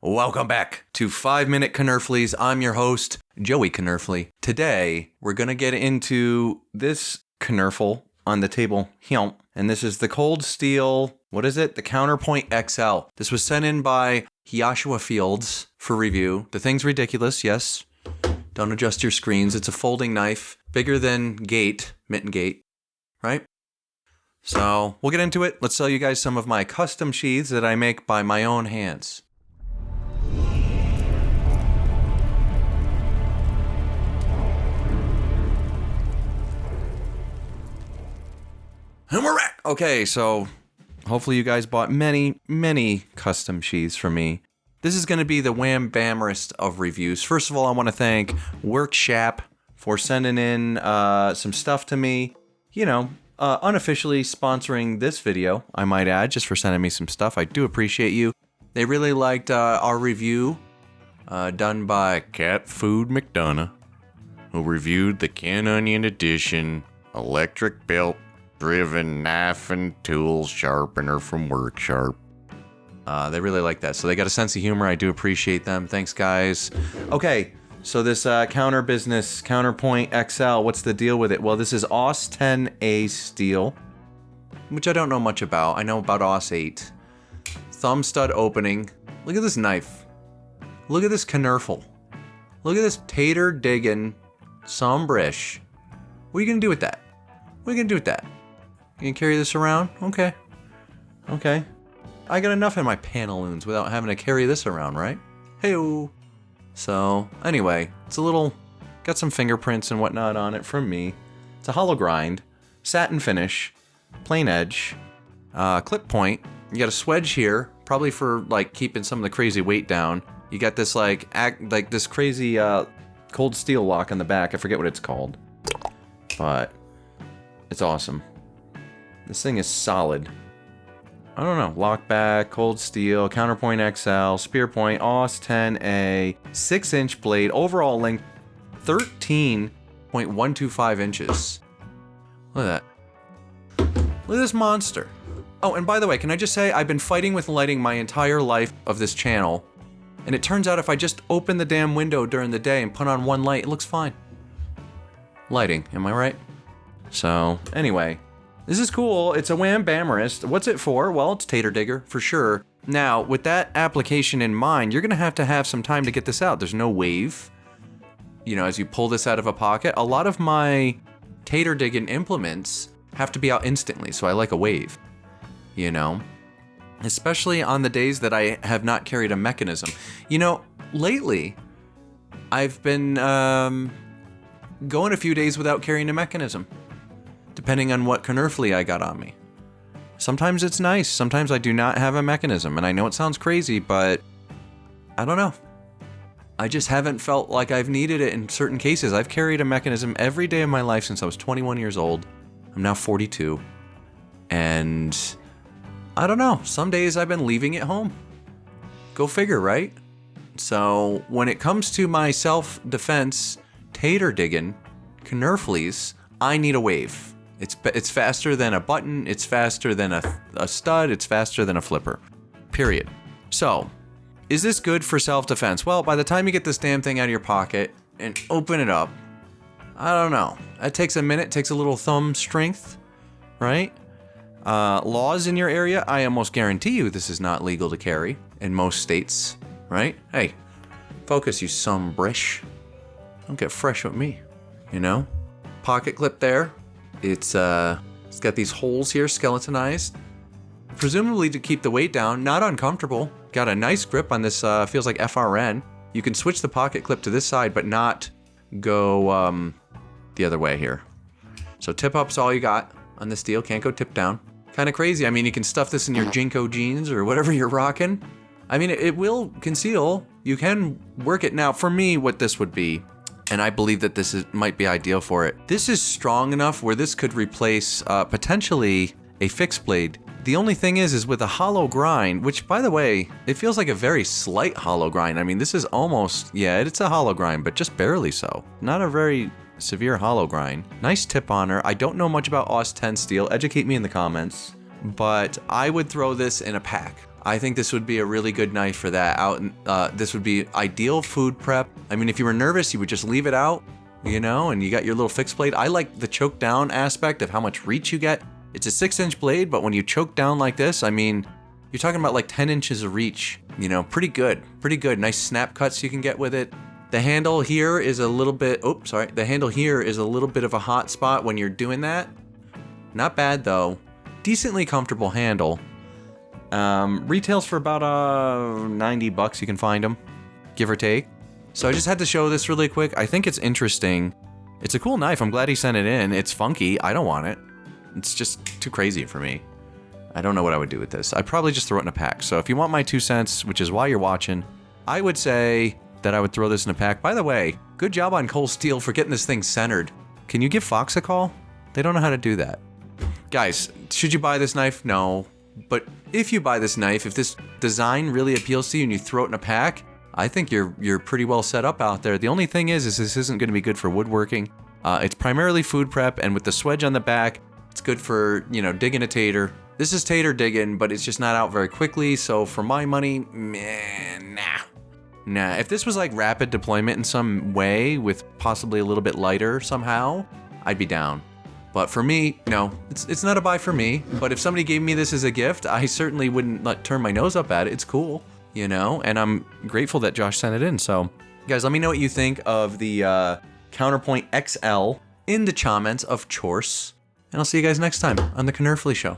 Welcome back to 5-Minute Knerflies. I'm your host, Joey Knerfly. Today, we're going to get into this Knerfle on the table here. And this is the Cold Steel, what is it? The Counterpoint XL. This was sent in by Joshua Fields for review. The thing's ridiculous, yes. Don't adjust your screens. It's a folding knife, bigger than Mitten Gate, right? So we'll get into it. Let's show you guys some of my custom sheaths that I make by my own hands. And we're back. Okay, so hopefully you guys bought many custom sheaths from me. This is going to be the wham-bammerest of reviews. First of all, I want to thank Workshop for sending in some stuff to me. You know, unofficially sponsoring this video, I might add, just for sending me some stuff. I do appreciate you. They really liked our review done by Cat Food McDonough, who reviewed the Can Onion Edition electric belt driven knife and tool sharpener from Workshop. They really like that. So they got a sense of humor. I do appreciate them. Thanks, guys. Okay, so this Counterpoint XL, what's the deal with it? Well, this is AUS 10A steel, which I don't know much about. I know about AUS 8. Thumb stud opening. Look at this knife. Look at this Knerfle. Look at this tater digging sombrish. What are you going to do with that? What are you going to do with that? You can carry this around? Okay. Okay. I got enough in my pantaloons without having to carry this around, right? Hey-o. So, anyway, it's a little... got some fingerprints and whatnot on it from me. It's a hollow grind. Satin finish. Plain edge. Clip point. You got a swedge here. Probably for, like, keeping some of the crazy weight down. You got this, like this crazy, cold steel lock on the back. I forget what it's called. But... it's awesome. This thing is solid. I don't know. Lock back, cold steel, Counterpoint XL, spear point, AUS 10A, 6-inch blade, overall length 13.125 inches. Look at that. Look at this monster. Oh, and by the way, can I just say, I've been fighting with lighting my entire life of this channel, and it turns out if I just open the damn window during the day and put on one light, it looks fine. Lighting, am I right? So, anyway, this is cool. It's a wham-bammerist. What's it for? Well, it's tater digger, for sure. Now, with that application in mind, you're going to have some time to get this out. There's no wave. You know, as you pull this out of a pocket, a lot of my tater digging implements have to be out instantly, so I like a wave, you know? Especially on the days that I have not carried a mechanism. You know, lately, I've been going a few days without carrying a mechanism, depending on what Knerfly I got on me. Sometimes it's nice, sometimes I do not have a mechanism, and I know it sounds crazy, but I don't know. I just haven't felt like I've needed it in certain cases. I've carried a mechanism every day of my life since I was 21 years old. I'm now 42, and I don't know, some days I've been leaving it home. Go figure, right? So when it comes to my self-defense tater digging Knerflies, I need a wave. It's faster than a button, it's faster than a stud, it's faster than a flipper. Period. So, is this good for self-defense? Well, by the time you get this damn thing out of your pocket and open it up, I don't know. That takes a minute, takes a little thumb strength, right? Laws in your area, I almost guarantee you this is not legal to carry in most states, right? Hey, focus, you sombrish. Don't get fresh with me, you know? Pocket clip there. It's got these holes here, skeletonized. Presumably to keep the weight down, not uncomfortable. Got a nice grip on this, feels like FRN. You can switch the pocket clip to this side, but not go the other way here. So tip up's all you got on this deal, can't go tip down. Kind of crazy. I mean, you can stuff this in your Jinko jeans or whatever you're rocking. I mean, it will conceal. You can work it. Now, for me, what this would be, and I believe that might be ideal for it. This is strong enough where this could replace potentially a fixed blade. The only thing is with a hollow grind, which by the way, it feels like a very slight hollow grind. I mean, this is almost, yeah, it's a hollow grind, but just barely so. Not a very severe hollow grind. Nice tip on her. I don't know much about AUS 10 steel. Educate me in the comments. But I would throw this in a pack. I think this would be a really good knife for that. This would be ideal food prep. I mean, if you were nervous, you would just leave it out, you know, and you got your little fixed blade. I like the choke down aspect of how much reach you get. It's a 6-inch blade, but when you choke down like this, I mean, you're talking about like 10 inches of reach, you know, pretty good. Nice snap cuts you can get with it. The handle here is a little bit, the handle here is a little bit of a hot spot when you're doing that. Not bad though. Decently comfortable handle. Retails for about $90 you can find them, give or take. So I just had to show this really quick. I think it's interesting. It's a cool knife. I'm glad he sent it in. It's funky. I don't want it. It's just too crazy for me. I don't know what I would do with this. I'd probably just throw it in a pack. So if you want my 2 cents, which is why you're watching, I would say that I would throw this in a pack. By the way, good job on Cold Steel for getting this thing centered. Can you give Fox a call? They don't know how to do that. Guys, should you buy this knife? No. But if you buy this knife, if this design really appeals to you and you throw it in a pack, I think you're pretty well set up out there. The only thing is this isn't going to be good for woodworking. It's primarily food prep, and with the swedge on the back, it's good for, you know, digging a tater. This is tater digging, but it's just not out very quickly, so for my money, man, nah. If this was like rapid deployment in some way, with possibly a little bit lighter somehow, I'd be down. But for me, no, it's not a buy for me. But if somebody gave me this as a gift, I certainly wouldn't turn my nose up at it. It's cool, you know, and I'm grateful that Josh sent it in. So, guys, let me know what you think of the Counterpoint XL in the comments of choice. And I'll see you guys next time on the Knerfly Show.